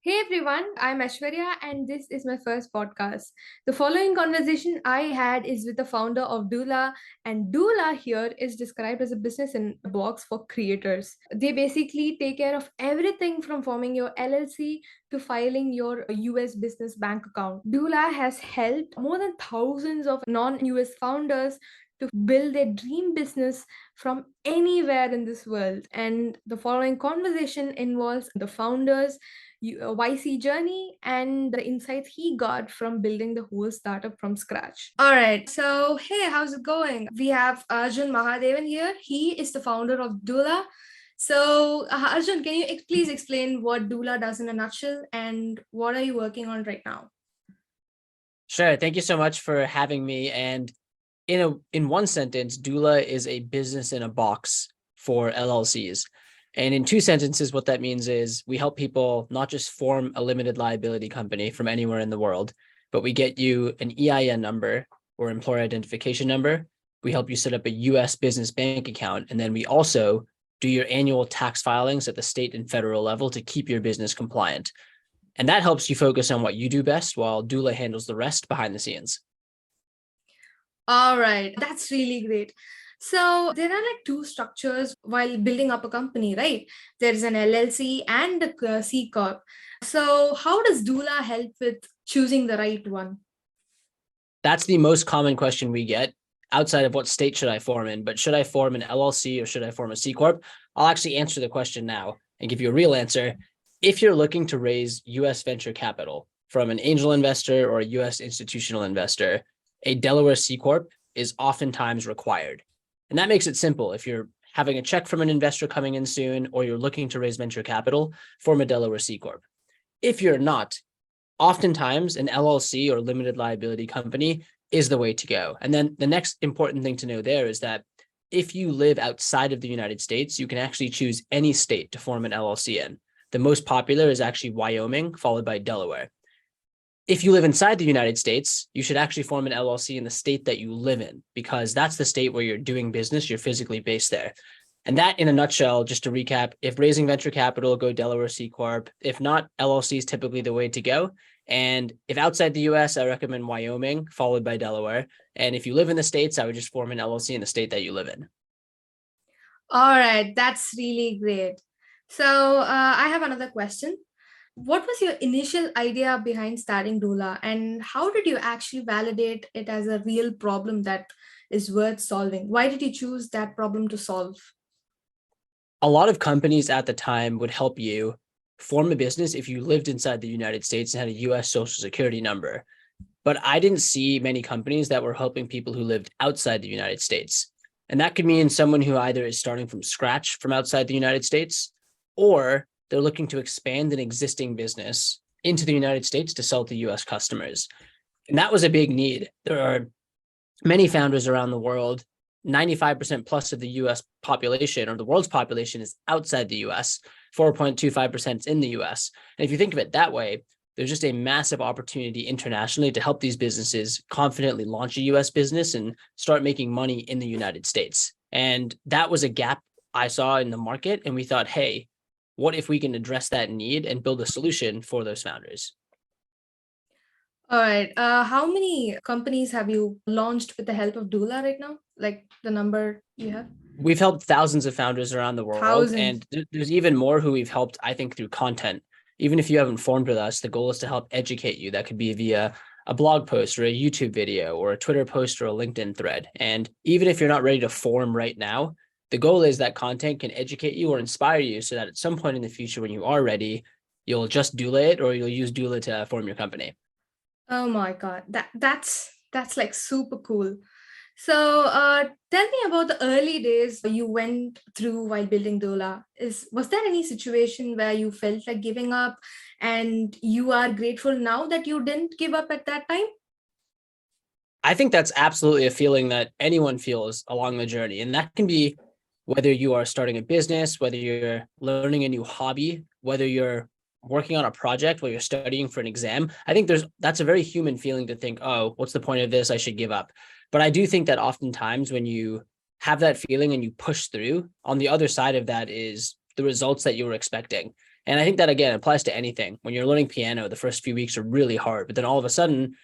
Hey everyone, I'm Ashwarya and this is my first podcast. The following conversation I had is with the founder of Doola, and Doola here is described as a business in a box for creators. They basically take care of everything from forming your LLC to filing your US business bank account. Doola has helped more than thousands of non-US founders to build their dream business from anywhere in this world. And the following conversation involves the founders YC journey and the insights he got from building the whole startup from scratch. All right, so hey, how's it going? We have Arjun Mahadevan here. He is the founder of Doola. So, Arjun, can you please explain what Doola does in a nutshell and what are you working on right now? Sure. Thank you so much for having me. And in one sentence, Doola is a business in a box for LLCs. And in two sentences, what that means is we help people not just form a limited liability company from anywhere in the world, but we get you an EIN number or employer identification number. We help you set up a US business bank account. And then we also do your annual tax filings at the state and federal level to keep your business compliant. And that helps you focus on what you do best while Doola handles the rest behind the scenes. All right, that's really great. So there are like two structures while building up a company, right? There's an LLC and a C Corp. So how does Doola help with choosing the right one? That's the most common question we get outside of what state should I form in, but should I form an LLC or should I form a C Corp? I'll actually answer the question now and give you a real answer. If you're looking to raise US venture capital from an angel investor or a US institutional investor, a Delaware C Corp is oftentimes required. And that makes it simple. If you're having a check from an investor coming in soon, or you're looking to raise venture capital, form a Delaware C Corp. If you're not, oftentimes an LLC or limited liability company is the way to go. And then the next important thing to know there is that if you live outside of the United States, you can actually choose any state to form an LLC in. The most popular is actually Wyoming, followed by Delaware. If you live inside the United States, you should actually form an LLC in the state that you live in, because that's the state where you're doing business, you're physically based there. And that, in a nutshell, just to recap, if raising venture capital, go Delaware C Corp. If not, LLC is typically the way to go. And if outside the US, I recommend Wyoming, followed by Delaware. And if you live in the States, I would just form an LLC in the state that you live in. All right, that's really great. So I have another question. What was your initial idea behind starting Doola, and how did you actually validate it as a real problem that is worth solving? Why did you choose that problem to solve? A lot of companies at the time would help you form a business if you lived inside the United States and had a US Social Security number. But I didn't see many companies that were helping people who lived outside the United States. And that could mean someone who either is starting from scratch from outside the United States, or they're looking to expand an existing business into the United States to sell to US customers. And that was a big need. There are many founders around the world. 95% plus of the US population, or the world's population, is outside the US. 4.25% is in the US. And if you think of it that way, there's just a massive opportunity internationally to help these businesses confidently launch a US business and start making money in the United States. And that was a gap I saw in the market. And we thought, hey, what if we can address that need and build a solution for those founders? All right. How many companies have you launched with the help of Doola right now? Like the number you have? We've helped thousands of founders around the world, Thousands. and there's even more who we've helped, I think, through content. Even if you haven't formed with us, the goal is to help educate you. That could be via a blog post or a YouTube video or a Twitter post or a LinkedIn thread. And even if you're not ready to form right now, the goal is that content can educate you or inspire you so that at some point in the future, when you are ready, you'll just Doola it, or you'll use Doola to form your company. Oh my God. That's like super cool. So tell me about the early days you went through while building Doola. Was there any situation where you felt like giving up and you are grateful now that you didn't give up at that time? I think that's absolutely a feeling that anyone feels along the journey. And that can be whether you are starting a business, whether you're learning a new hobby, whether you're working on a project, whether you're studying for an exam. I think that's a very human feeling to think, oh, what's the point of this? I should give up. But I do think that oftentimes when you have that feeling and you push through, on the other side of that is the results that you were expecting. And I think that, again, applies to anything. When you're learning piano, the first few weeks are really hard, but then all of a sudden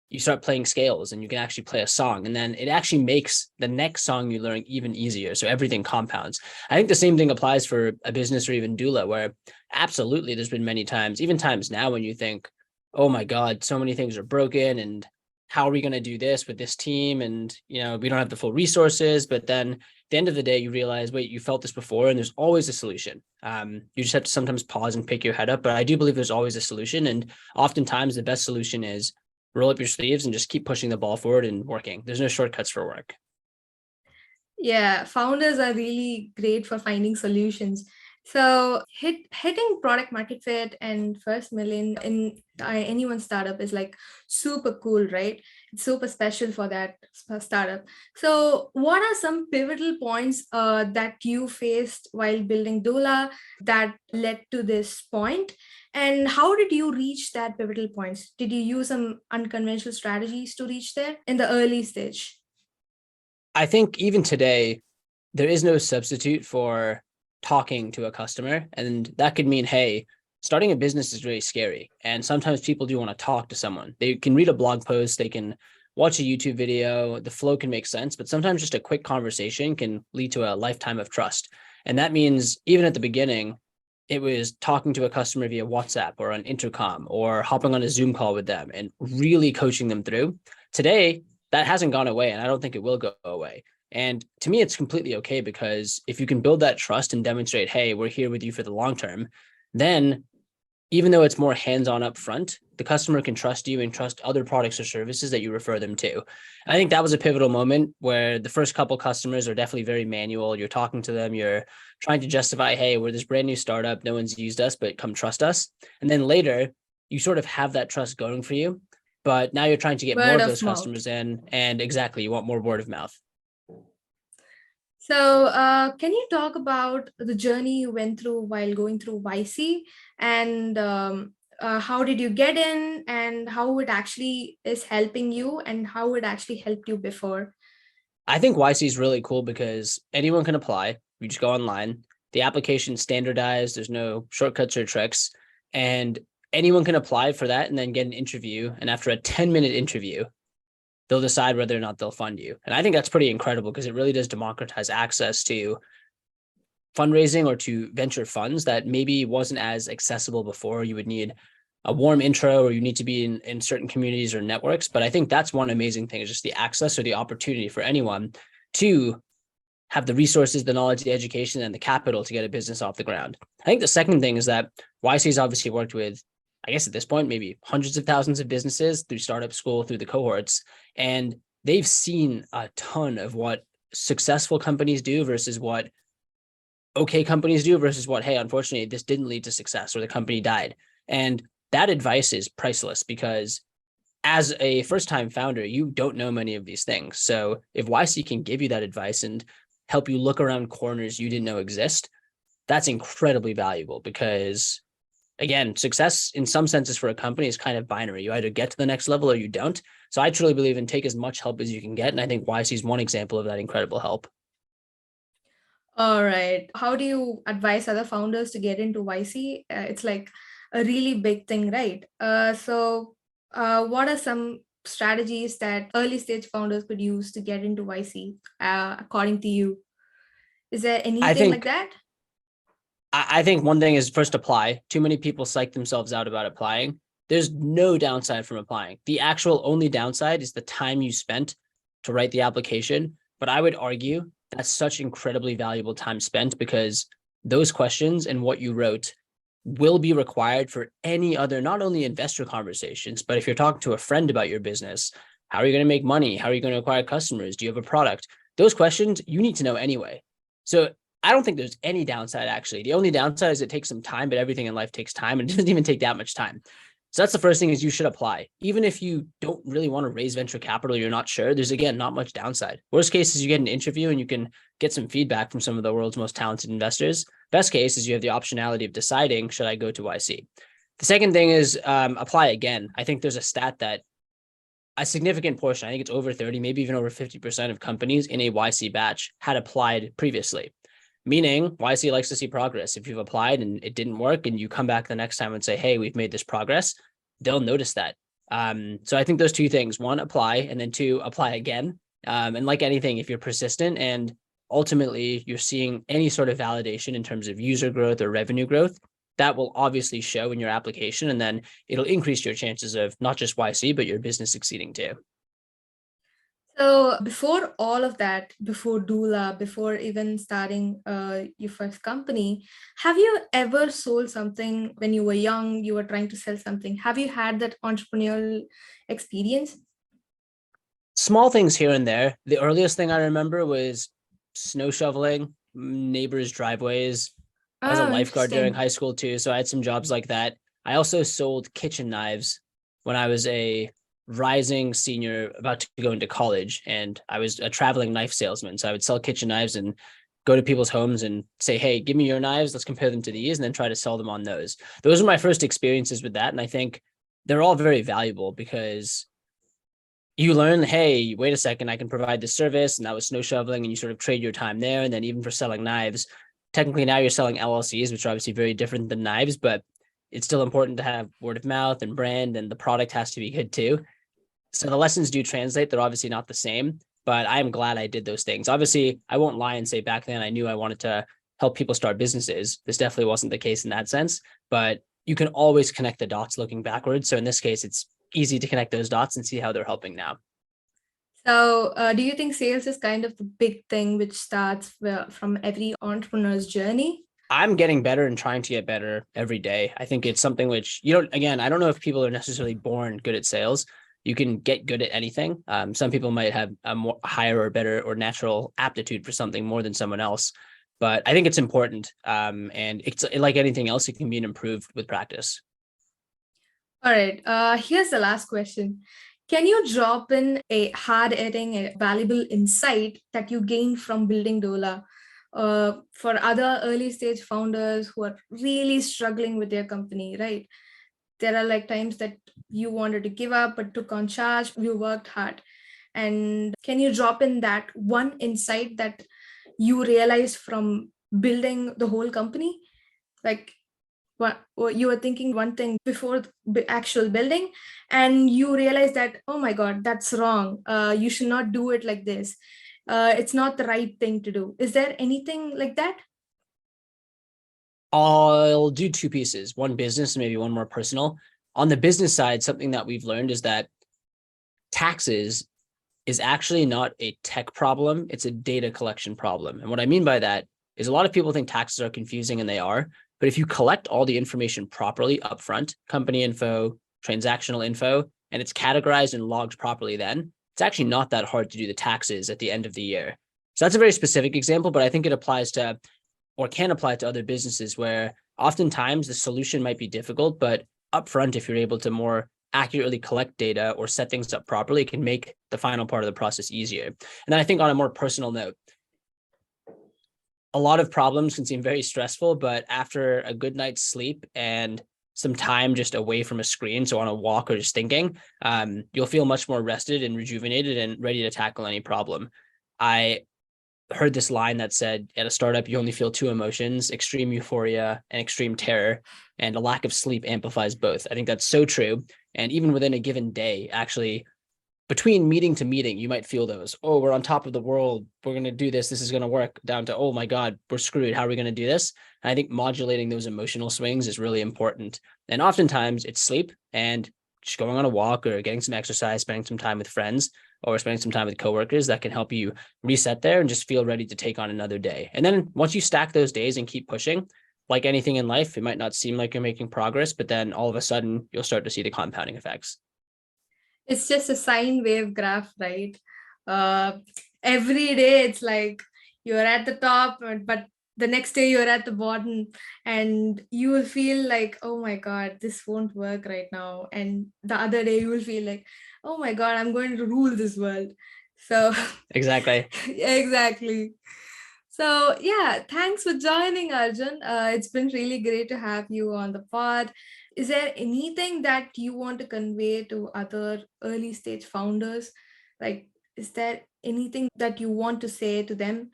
you start playing scales and you can actually play a song. And then it actually makes the next song you learn even easier. So everything compounds. I think the same thing applies for a business or even doula, where absolutely there's been many times, even times now, when you think, oh my God, so many things are broken. And how are we going to do this with this team? And, we don't have the full resources. But then at the end of the day, you realize, wait, you felt this before, and there's always a solution. You just have to sometimes pause and pick your head up. But I do believe there's always a solution. And oftentimes the best solution is roll up your sleeves and just keep pushing the ball forward and working. There's no shortcuts for work. Yeah, founders are really great for finding solutions. So hitting product market fit and first million in anyone's startup is like super cool, right? It's super special for that startup. So what are some pivotal points that you faced while building Doola that led to this point? And how did you reach that pivotal points? Did you use some unconventional strategies to reach there in the early stage? I think even today, there is no substitute for talking to a customer. And that could mean, hey, starting a business is really scary. And sometimes people do want to talk to someone. They can read a blog post, they can watch a YouTube video, the flow can make sense, but sometimes just a quick conversation can lead to a lifetime of trust. And that means even at the beginning, it was talking to a customer via WhatsApp or on intercom or hopping on a Zoom call with them and really coaching them through. Today, that hasn't gone away, and I don't think it will go away. And to me, it's completely okay, because if you can build that trust and demonstrate, hey, we're here with you for the long term, then even though it's more hands-on up front, the customer can trust you and trust other products or services that you refer them to. I think that was a pivotal moment where the first couple customers are definitely very manual. You're talking to them, you're trying to justify, hey, we're this brand new startup, no one's used us, but come trust us. And then later, you sort of have that trust going for you, but now you're trying to get more Word of of those mouth. customers in, and exactly, you want more word of mouth. So, can you talk about the journey you went through while going through YC, and how did you get in, and how it actually is helping you, and how it actually helped you before? I think YC is really cool because anyone can apply. You just go online. The application's standardized. There's no shortcuts or tricks. And anyone can apply for that and then get an interview. And after a 10-minute interview, they'll decide whether or not they'll fund you. And I think that's pretty incredible, because it really does democratize access to fundraising or to venture funds that maybe wasn't as accessible before. You would need a warm intro, or you need to be in certain communities or networks. But I think that's one amazing thing, is just the access or the opportunity for anyone to have the resources, the knowledge, the education, and the capital to get a business off the ground. I think the second thing is that YC has obviously worked with, I guess at this point, maybe hundreds of thousands of businesses through startup school, through the cohorts, and they've seen a ton of what successful companies do versus what okay companies do versus what, hey, unfortunately, this didn't lead to success or the company died. And that advice is priceless, because as a first-time founder, you don't know many of these things. So if YC can give you that advice and help you look around corners you didn't know exist, that's incredibly valuable, because again, success in some senses for a company is kind of binary. You either get to the next level or you don't. So I truly believe in take as much help as you can get. And I think YC is one example of that incredible help. All right. How do you advise other founders to get into YC? It's like a really big thing, right? What are some strategies that early stage founders could use to get into YC, according to you? Is there I anything like think that? I think one thing is first apply. Too many people psych themselves out about applying. There's no downside from applying. The actual only downside is the time you spent to write the application. But I would argue that's such incredibly valuable time spent, because those questions and what you wrote will be required for any other, not only investor conversations, but if you're talking to a friend about your business, how are you going to make money? How are you going to acquire customers? Do you have a product? Those questions you need to know anyway. So I don't think there's any downside, actually. The only downside is it takes some time, but everything in life takes time, and it doesn't even take that much time. So that's the first thing, is you should apply. Even if you don't really want to raise venture capital, you're not sure, there's, again, not much downside. Worst case is you get an interview and you can get some feedback from some of the world's most talented investors. Best case is you have the optionality of deciding, should I go to YC? The second thing is apply again. I think there's a stat that a significant portion, I think it's over 30, maybe even over 50% of companies in a YC batch had applied previously. meaning YC likes to see progress. If you've applied and it didn't work and you come back the next time and say, hey, we've made this progress, they'll notice that. So I think those two things: one, apply, and then two, apply again. And like anything, if you're persistent and ultimately you're seeing any sort of validation in terms of user growth or revenue growth, that will obviously show in your application, and then it'll increase your chances of not just YC, but your business succeeding too. So before all of that, before Doola, before even starting your first company, have you ever sold something when you were young, you were trying to sell something? Have you had that entrepreneurial experience? Small things here and there. The earliest thing I remember was snow shoveling neighbors' driveways. I was a Oh, lifeguard during interesting. high school too, so I had some jobs like that. I also sold kitchen knives when I was a rising senior about to go into college, and I was a traveling knife salesman. So I would sell kitchen knives and go to people's homes and say, hey, give me your knives, let's compare them to these, and then try to sell them on those. Those were my first experiences with that, and I think they're all very valuable because you learn, hey, wait a second, I can provide this service. And that was snow shoveling, and you sort of trade your time there. And then even for selling knives, technically now you're selling LLCs, which are obviously very different than knives, but it's still important to have word of mouth and brand, and the product has to be good too. So the lessons do translate. They're obviously not the same, but I am glad I did those things. Obviously, I won't lie and say back then I knew I wanted to help people start businesses. This definitely wasn't the case in that sense, but you can always connect the dots looking backwards. So in this case, it's easy to connect those dots and see how they're helping now. So, do you think sales is kind of the big thing which starts from every entrepreneur's journey? I'm getting better and trying to get better every day. I think it's something which, again, I don't know if people are necessarily born good at sales. You can get good at anything. Some people might have a more higher or better or natural aptitude for something more than someone else. But I think it's important. And it's like anything else, it can be improved with practice. All right. Here's the last question. Can you drop in a hard-hitting, a valuable insight that you gained from building Dola for other early stage founders who are really struggling with their company, right? There are like times that you wanted to give up but took on charge, you worked hard. And can you drop in that one insight that you realized from building the whole company? Like what you were thinking one thing before the actual building, and you realize that, oh my god, that's wrong, you should not do it like this, it's not the right thing to do. Is there anything like that? I'll do two pieces, one business and maybe one more personal. On the business side, something that we've learned is that taxes is actually not a tech problem, it's a data collection problem. And what I mean by that is a lot of people think taxes are confusing, and they are. But if you collect all the information properly upfront, company info, transactional info, and it's categorized and logged properly, then it's actually not that hard to do the taxes at the end of the year. So that's a very specific example, but I think it applies to, or can apply to, other businesses where oftentimes the solution might be difficult, but upfront, if you're able to more accurately collect data or set things up properly, it can make the final part of the process easier. And then I think on a more personal note, a lot of problems can seem very stressful, but after a good night's sleep and some time just away from a screen, so on a walk or just thinking, you'll feel much more rested and rejuvenated and ready to tackle any problem. I heard this line that said, at a startup, you only feel two emotions: extreme euphoria and extreme terror. And a lack of sleep amplifies both. I think that's so true. And even within a given day, actually, between meeting to meeting, you might feel those. Oh, we're on top of the world. We're going to do this. This is going to work, down to, oh my God, we're screwed. How are we going to do this? And I think modulating those emotional swings is really important. And oftentimes it's sleep and just going on a walk or getting some exercise, spending some time with friends or spending some time with coworkers that can help you reset there and just feel ready to take on another day. And then once you stack those days and keep pushing, like anything in life, it might not seem like you're making progress, but then all of a sudden you'll start to see the compounding effects. It's just a sine wave graph, right? uh, every day it's like you're at the top, but the next day you're at the bottom, and you will feel like, oh my god, this won't work right now, and the other day you will feel like, oh my god, I'm going to rule this world. So Exactly. exactly. So yeah, thanks for joining, Arjun. It's been really great to have you on the pod. Is there anything that you want to convey to other early stage founders? Like, is there anything that you want to say to them?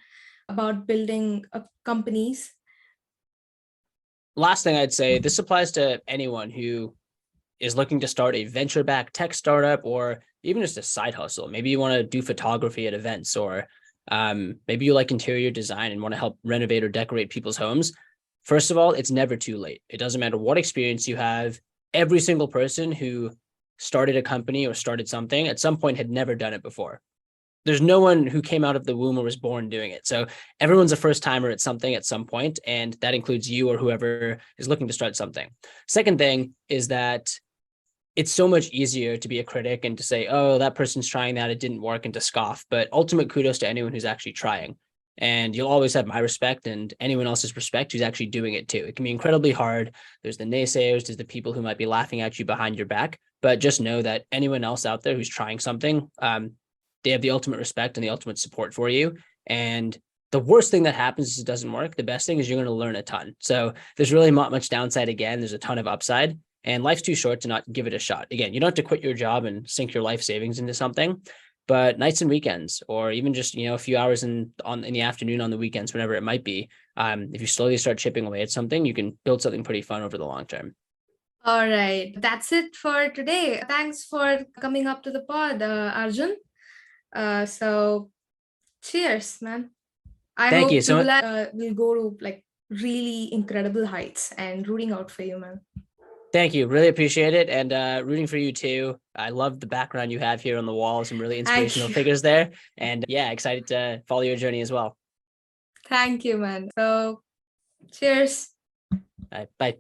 about building companies? Last thing I'd say, this applies to anyone who is looking to start a venture-backed tech startup or even just a side hustle. Maybe you want to do photography at events, or maybe you like interior design and want to help renovate or decorate people's homes. First of all, it's never too late. It doesn't matter what experience you have. Every single person who started a company or started something at some point had never done it before. There's no one who came out of the womb or was born doing it. So everyone's a first timer at something at some point, and that includes you or whoever is looking to start something. Second thing is that it's so much easier to be a critic and to say, oh, that person's trying that, it didn't work, and to scoff. But ultimate kudos to anyone who's actually trying. And you'll always have my respect and anyone else's respect who's actually doing it too. It can be incredibly hard. There's the naysayers, there's the people who might be laughing at you behind your back, but just know that anyone else out there who's trying something, they have the ultimate respect and the ultimate support for you. And the worst thing that happens is it doesn't work. The best thing is you're going to learn a ton. So there's really not much downside. Again, there's a ton of upside, and life's too short to not give it a shot. Again, you don't have to quit your job and sink your life savings into something, but nights and weekends, or even just, a few hours in the afternoon on the weekends, whenever it might be, if you slowly start chipping away at something, you can build something pretty fun over the long term. All right, that's it for today. Thanks for coming up to the pod, Arjun. So cheers, man. I Thank hope you so much. Doola will go to like really incredible heights, and rooting out for you, man. Thank you. Really appreciate it. And rooting for you too. I love the background you have here on the wall. Some really inspirational figures there. And yeah, excited to follow your journey as well. Thank you, man. So cheers. Bye.